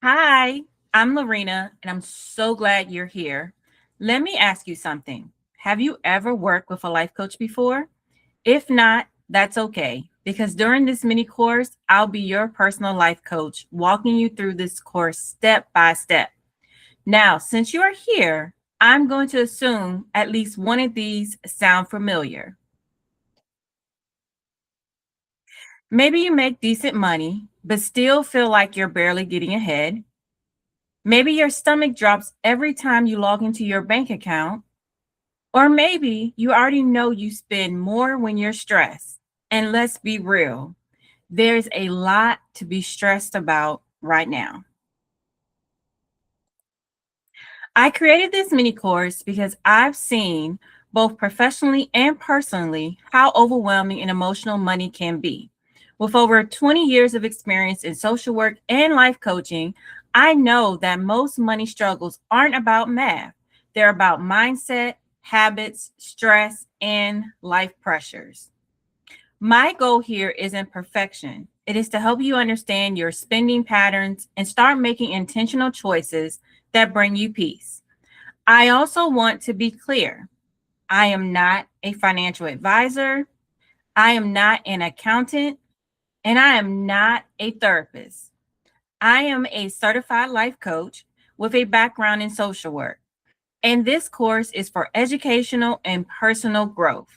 Hi, I'm LaRena, and I'm so glad you're here. Let me ask you something. Have you ever worked with a life coach before? If not, that's okay, because during this mini course, I'll be your personal life coach, walking you through this course step by step. Now, since you are here, I'm going to assume at least one of these sound familiar. Maybe you make decent money, but still feel like you're barely getting ahead. Maybe your stomach drops every time you log into your bank account. Or maybe you already know you spend more when you're stressed. And let's be real, there's a lot to be stressed about right now. I created this mini course because I've seen, both professionally and personally, how overwhelming and emotional money can be. With over 20 years of experience in social work and life coaching, I know that most money struggles aren't about math. They're about mindset, habits, stress, and life pressures. My goal here isn't perfection. It is to help you understand your spending patterns and start making intentional choices that bring you peace. I also want to be clear. I am not a financial advisor. I am not an accountant, and I am not a therapist. I am a certified life coach with a background in social work. And this course is for educational and personal growth.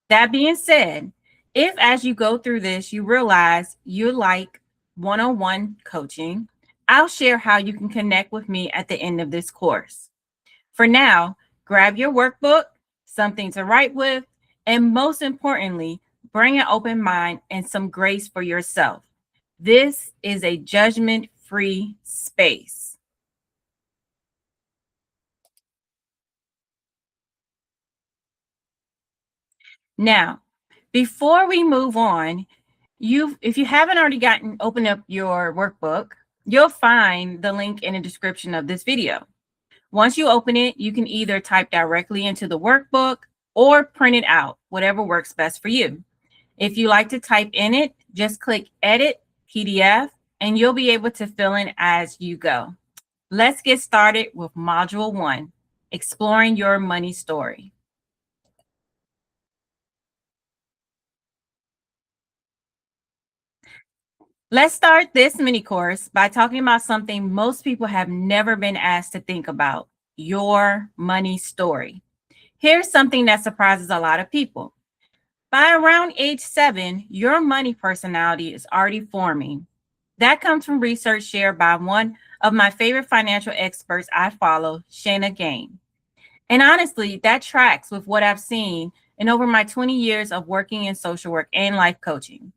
That being said, if as you go through this, you realize you like one on one coaching, I'll share how you can connect with me at the end of this course. For now, grab your workbook, something to write with, and most importantly, bring an open mind and some grace for yourself. This is a judgment free space. Now, before we move on, if you haven't already gotten open up your workbook, you'll find the link in the description of this video. Once you open it, you can either type directly into the workbook or print it out, whatever works best for you. If you like to type in it, just click Edit PDF and you'll be able to fill in as you go. Let's get started with Module 1, Exploring Your Money Story. Let's start this mini course by talking about something most people have never been asked to think about: your money story. Here's something that surprises a lot of people. By around age 7, your money personality is already forming. That comes from research shared by one of my favorite financial experts I follow, Shana Gain. And honestly, that tracks with what I've seen in over my 20 years of working in social work and life coaching.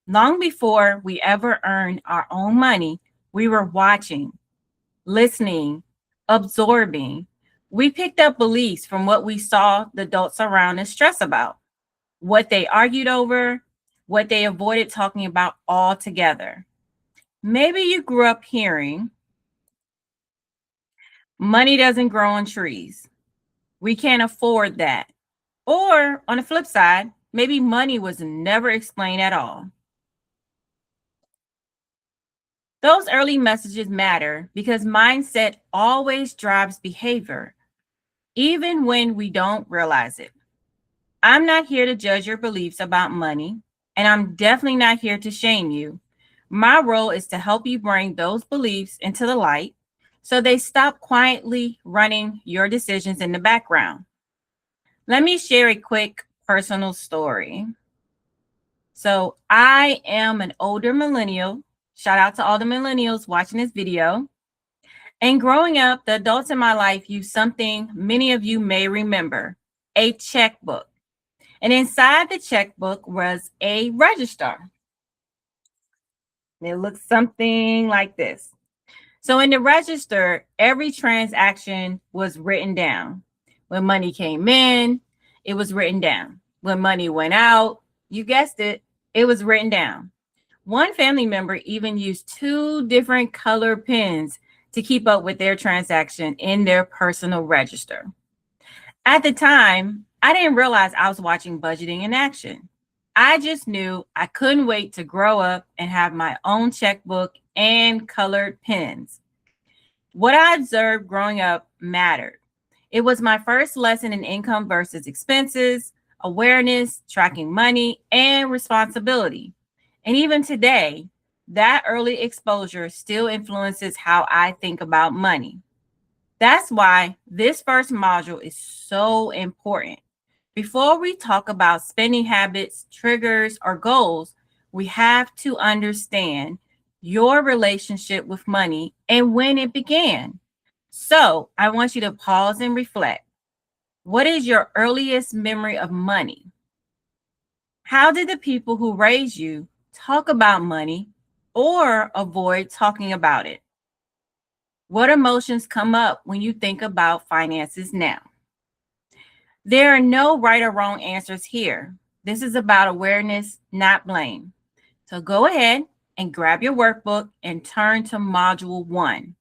Long before we ever earned our own money, we were watching, listening, absorbing. We picked up beliefs from what we saw the adults around us stress about, what they argued over, what they avoided talking about altogether. Maybe you grew up hearing, money doesn't grow on trees. We can't afford that. Or on the flip side, maybe money was never explained at all. Those early messages matter because mindset always drives behavior, even when we don't realize it. I'm not here to judge your beliefs about money, and I'm definitely not here to shame you. My role is to help you bring those beliefs into the light so they stop quietly running your decisions in the background. Let me share a quick personal story. So, I am an older millennial. Shout out to all the millennials watching this video. And growing up, the adults in my life used something many of you may remember: a checkbook. And inside the checkbook was a register. It looks something like this. So in the register, every transaction was written down. When money came in, it was written down. When money went out, you guessed it, it was written down. One family member even used two different color pens to keep up with their transaction in their personal register. At the time, I didn't realize I was watching budgeting in action. I just knew I couldn't wait to grow up and have my own checkbook and colored pens. What I observed growing up mattered. It was my first lesson in income versus expenses, awareness, tracking money, and responsibility. And even today, that early exposure still influences how I think about money. That's why this first module is so important. Before we talk about spending habits, triggers, or goals, we have to understand your relationship with money and when it began. So I want you to pause and reflect. What is your earliest memory of money? How did the people who raised you talk about money or avoid talking about it? What emotions come up when you think about finances now? There are no right or wrong answers here. This is about awareness, not blame. So go ahead and grab your workbook and turn to module 1.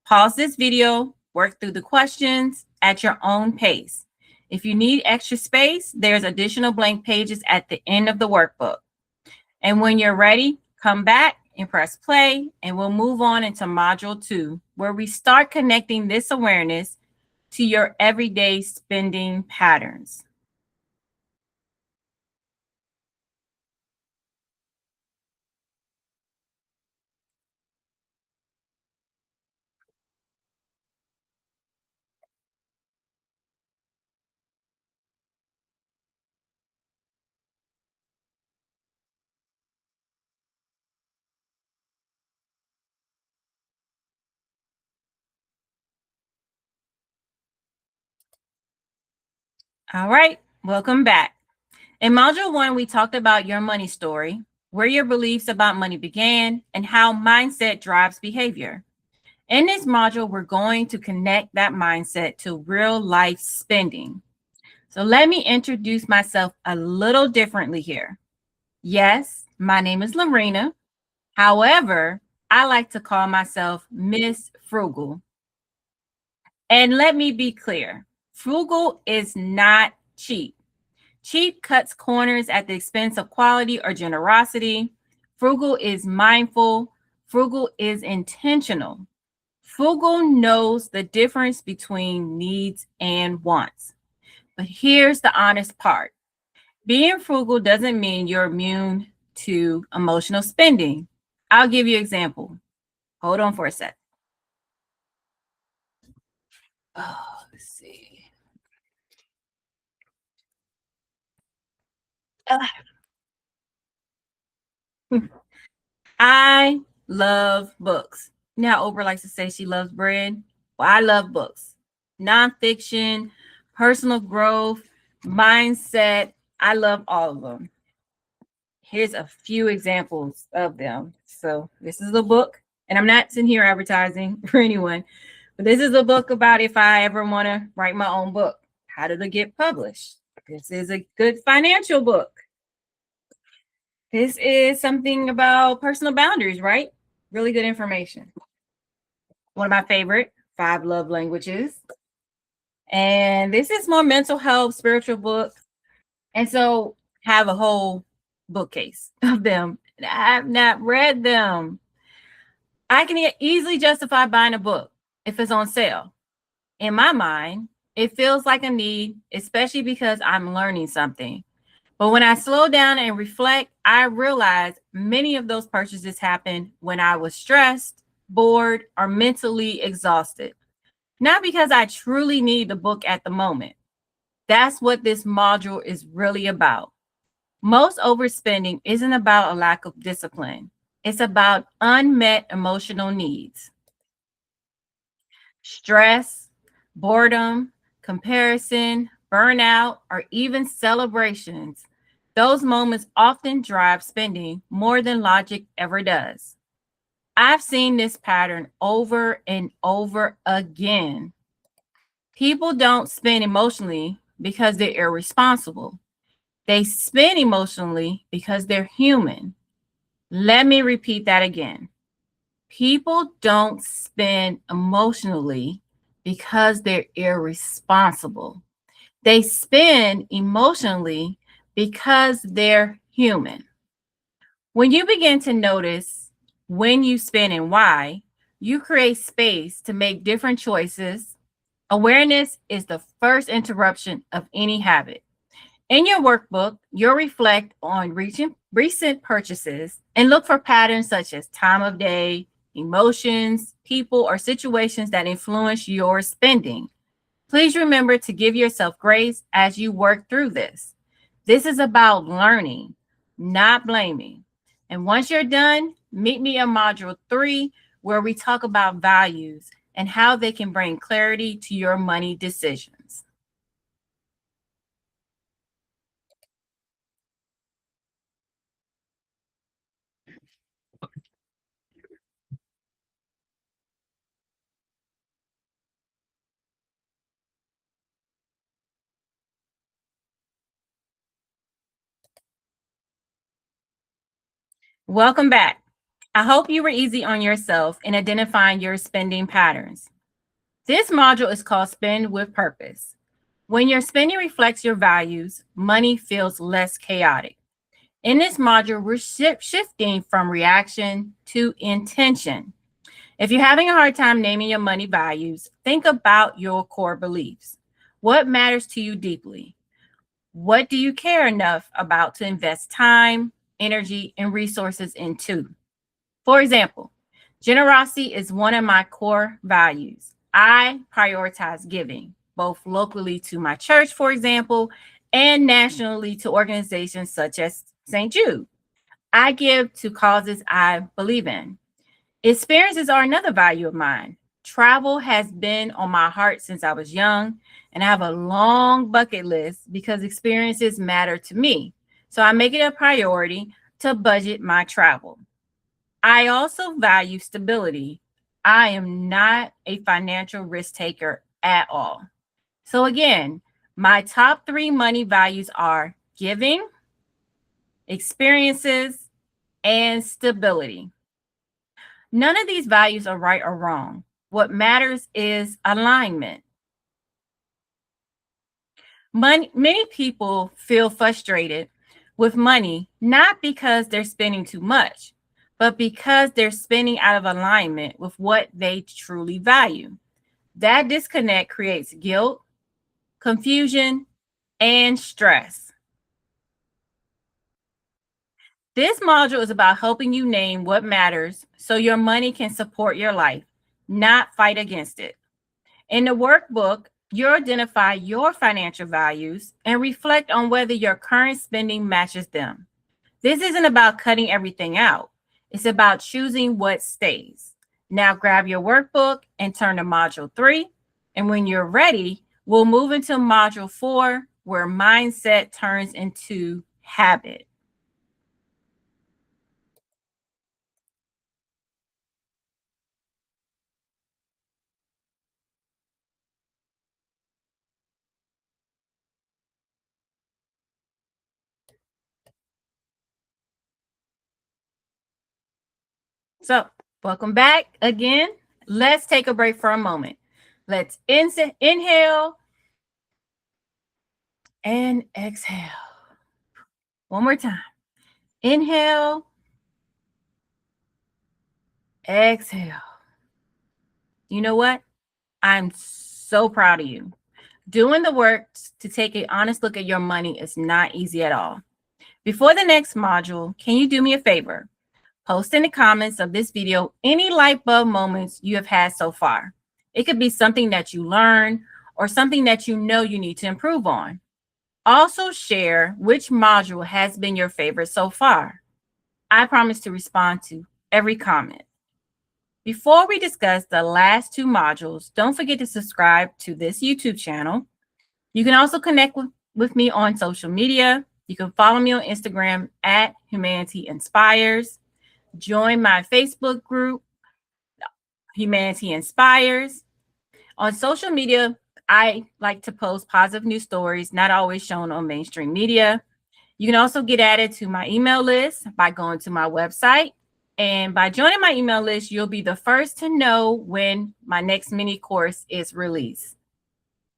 Pause this video, work through the questions at your own pace. If you need extra space, there's additional blank pages at the end of the workbook. And when you're ready, come back and press play, and we'll move on into module 2, where we start connecting this awareness to your everyday spending patterns. All right, welcome back. In module 1, we talked about your money story, where your beliefs about money began, and how mindset drives behavior. In this module, we're going to connect that mindset to real life spending. So let me introduce myself a little differently here. Yes, my name is LaRena. However, I like to call myself Miss Frugal. And let me be clear, frugal is not cheap. Cheap cuts corners at the expense of quality or generosity. Frugal is mindful. Frugal is intentional. Frugal knows the difference between needs and wants. But here's the honest part. Being frugal doesn't mean you're immune to emotional spending. I'll give you an example. Hold on for a sec. Oh, let's see. I love books. Now, Oprah likes to say she loves bread. Well, I love books, nonfiction, personal growth, mindset. I love all of them. Here's a few examples of them. So, this is a book, and I'm not sitting here advertising for anyone, but this is a book about if I ever want to write my own book, how did it get published? This is a good financial book. This is something about personal boundaries, right? Really good information. One of my favorite, 5 Love Languages. And this is more mental health, spiritual book. And so have a whole bookcase of them. I have not read them. I can easily justify buying a book if it's on sale. In my mind, it feels like a need, especially because I'm learning something. But when I slow down and reflect, I realize many of those purchases happened when I was stressed, bored, or mentally exhausted. Not because I truly need the book at the moment. That's what this module is really about. Most overspending isn't about a lack of discipline. It's about unmet emotional needs. Stress, boredom, comparison, burnout, or even celebrations. Those moments often drive spending more than logic ever does. I've seen this pattern over and over again. People don't spend emotionally because they're irresponsible. They spend emotionally because they're human. Let me repeat that again. People don't spend emotionally because they're irresponsible. They spend emotionally because they're human. When you begin to notice when you spend and why, you create space to make different choices. Awareness is the first interruption of any habit. In your workbook, you'll reflect on recent purchases and look for patterns such as time of day, emotions, people, or situations that influence your spending. Please remember to give yourself grace as you work through this. This is about learning, not blaming. And once you're done, meet me in module 3, where we talk about values and how they can bring clarity to your money decisions. Welcome back. I hope you were easy on yourself in identifying your spending patterns. This module is called Spend with Purpose. When your spending reflects your values, money feels less chaotic. In this module, we're shifting from reaction to intention. If you're having a hard time naming your money values, think about your core beliefs. What matters to you deeply? What do you care enough about to invest time, energy, and resources into? For example, generosity is one of my core values. I prioritize giving, both locally to my church, for example, and nationally to organizations such as St. Jude. I give to causes I believe in. Experiences are another value of mine. Travel has been on my heart since I was young, and I have a long bucket list because experiences matter to me. So I make it a priority to budget my travel. I also value stability. I am not a financial risk taker at all. So, again, my top 3 money values are giving, experiences, and stability. None of these values are right or wrong. What matters is alignment. Many people feel frustrated with money, not because they're spending too much, but because they're spending out of alignment with what they truly value. That disconnect creates guilt, confusion, and stress. This module is about helping you name what matters so your money can support your life, not fight against it. In the workbook, you'll identify your financial values and reflect on whether your current spending matches them. This isn't about cutting everything out. It's about choosing what stays. Now grab your workbook and turn to module 3. And when you're ready, we'll move into module 4, where mindset turns into habit. So, welcome back again. Let's take a break for a moment. Let's inhale and exhale. One more time. Inhale, exhale. You know what? I'm so proud of you. Doing the work to take an honest look at your money is not easy at all. Before the next module, can you do me a favor? Post in the comments of this video any light bulb moments you have had so far. It could be something that you learned or something that you know you need to improve on. Also share which module has been your favorite so far. I promise to respond to every comment. Before we discuss the last 2 modules, don't forget to subscribe to this YouTube channel. You can also connect with me on social media. You can follow me on Instagram at Humanity Inspires. Join my Facebook group, Humanity Inspires. On social media, I like to post positive news stories, not always shown on mainstream media. You can also get added to my email list by going to my website. And by joining my email list, you'll be the first to know when my next mini course is released.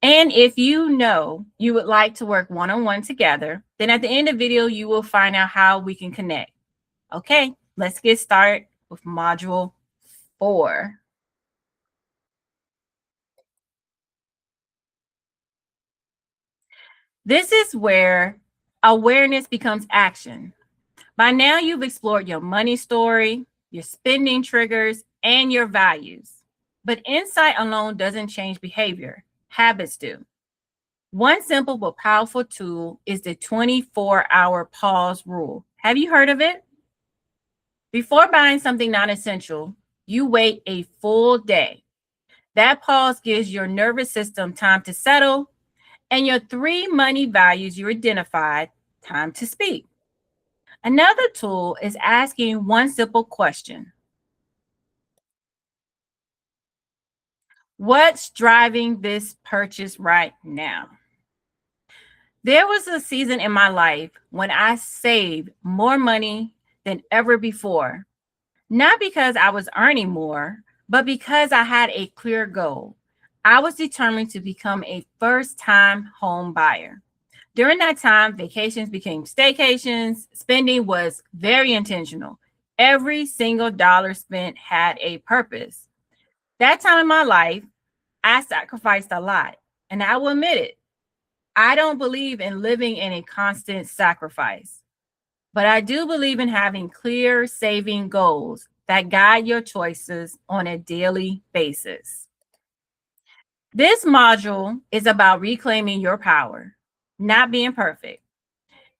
And if you know you would like to work one-on-one together, then at the end of the video, you will find out how we can connect. Okay, let's get started with Module 4. This is where awareness becomes action. By now, you've explored your money story, your spending triggers, and your values. But insight alone doesn't change behavior, habits do. One simple but powerful tool is the 24-hour pause rule. Have you heard of it? Before buying something non essential, you wait a full day. That pause gives your nervous system time to settle and your three money values you identified time to speak. Another tool is asking one simple question: what's driving this purchase right now? There was a season in my life when I saved more money than ever before, not because I was earning more, but because I had a clear goal. I was determined to become a first time home buyer. During that time, vacations became staycations. Spending was very intentional. Every single dollar spent had a purpose. That time in my life, I sacrificed a lot. And I will admit it, I don't believe in living in a constant sacrifice, but I do believe in having clear saving goals that guide your choices on a daily basis. This module is about reclaiming your power, not being perfect.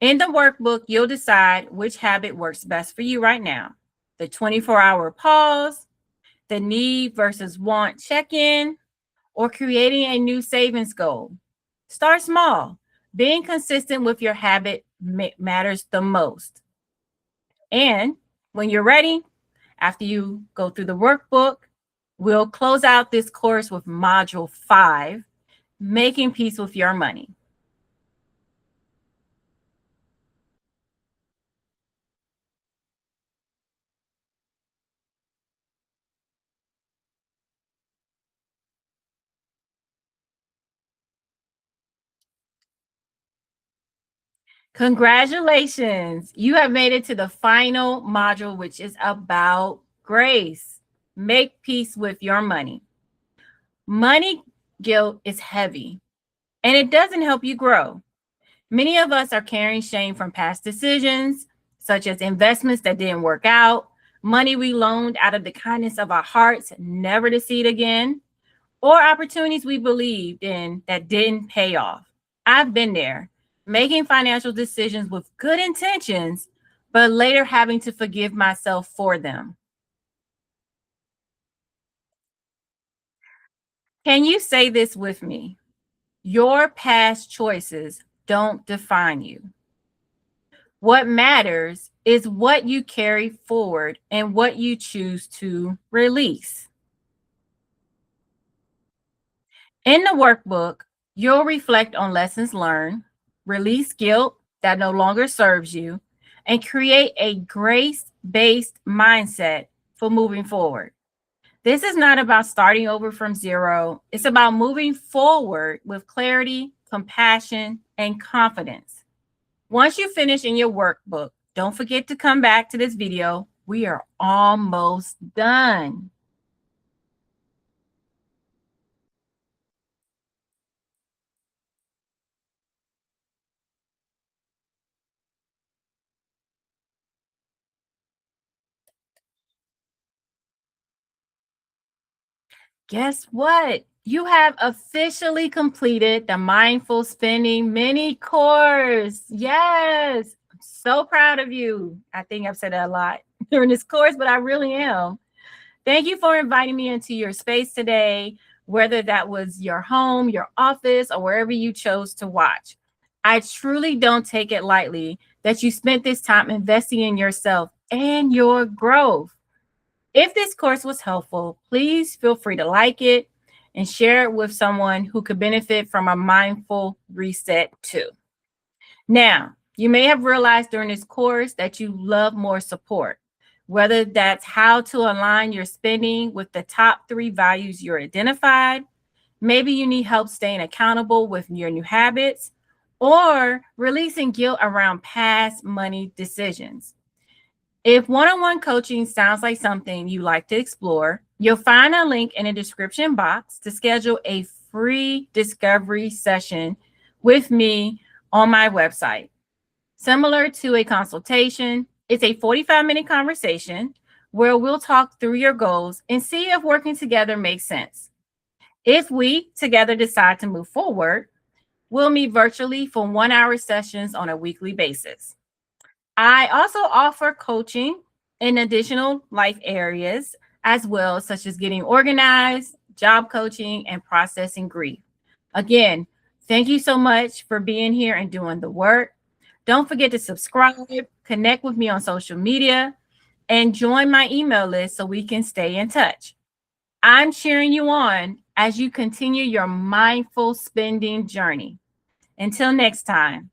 In the workbook, you'll decide which habit works best for you right now: the 24-hour pause, the need versus want check in, or creating a new savings goal. Start small. Being consistent with your habit matters the most. And when you're ready, after you go through the workbook, we'll close out this course with Module 5, Making Peace with Your Money. Congratulations. You have made it to the final module, which is about grace. Make peace with your money. Money guilt is heavy and it doesn't help you grow. Many of us are carrying shame from past decisions, such as investments that didn't work out, money we loaned out of the kindness of our hearts, never to see it again, or opportunities we believed in that didn't pay off. I've been there, making financial decisions with good intentions, but later having to forgive myself for them. Can you say this with me? Your past choices don't define you. What matters is what you carry forward and what you choose to release. In the workbook, you'll reflect on lessons learned, release guilt that no longer serves you, and create a grace based mindset for moving forward. This is not about starting over from zero, it's about moving forward with clarity, compassion, and confidence. Once you finish in your workbook, don't forget to come back to this video. We are almost done. Guess what? You have officially completed the Mindful Spending mini course. Yes, I'm so proud of you. I think I've said that a lot during this course, but I really am. Thank you for inviting me into your space today, whether that was your home, your office, or wherever you chose to watch. I truly don't take it lightly that you spent this time investing in yourself and your growth. If this course was helpful, please feel free to like it and share it with someone who could benefit from a mindful reset too. Now, you may have realized during this course that you love more support, whether that's how to align your spending with the top 3 values you're identified. Maybe you need help staying accountable with your new habits or releasing guilt around past money decisions. If one-on-one coaching sounds like something you like to explore, you'll find a link in the description box to schedule a free discovery session with me on my website. Similar to a consultation, it's a 45-minute conversation where we'll talk through your goals and see if working together makes sense. If we together decide to move forward, we'll meet virtually for 1-hour sessions on a weekly basis. I also offer coaching in additional life areas as well, such as getting organized, job coaching, and processing grief. Again, thank you so much for being here and doing the work. Don't forget to subscribe, connect with me on social media, and join my email list so we can stay in touch. I'm cheering you on as you continue your mindful spending journey. Until next time.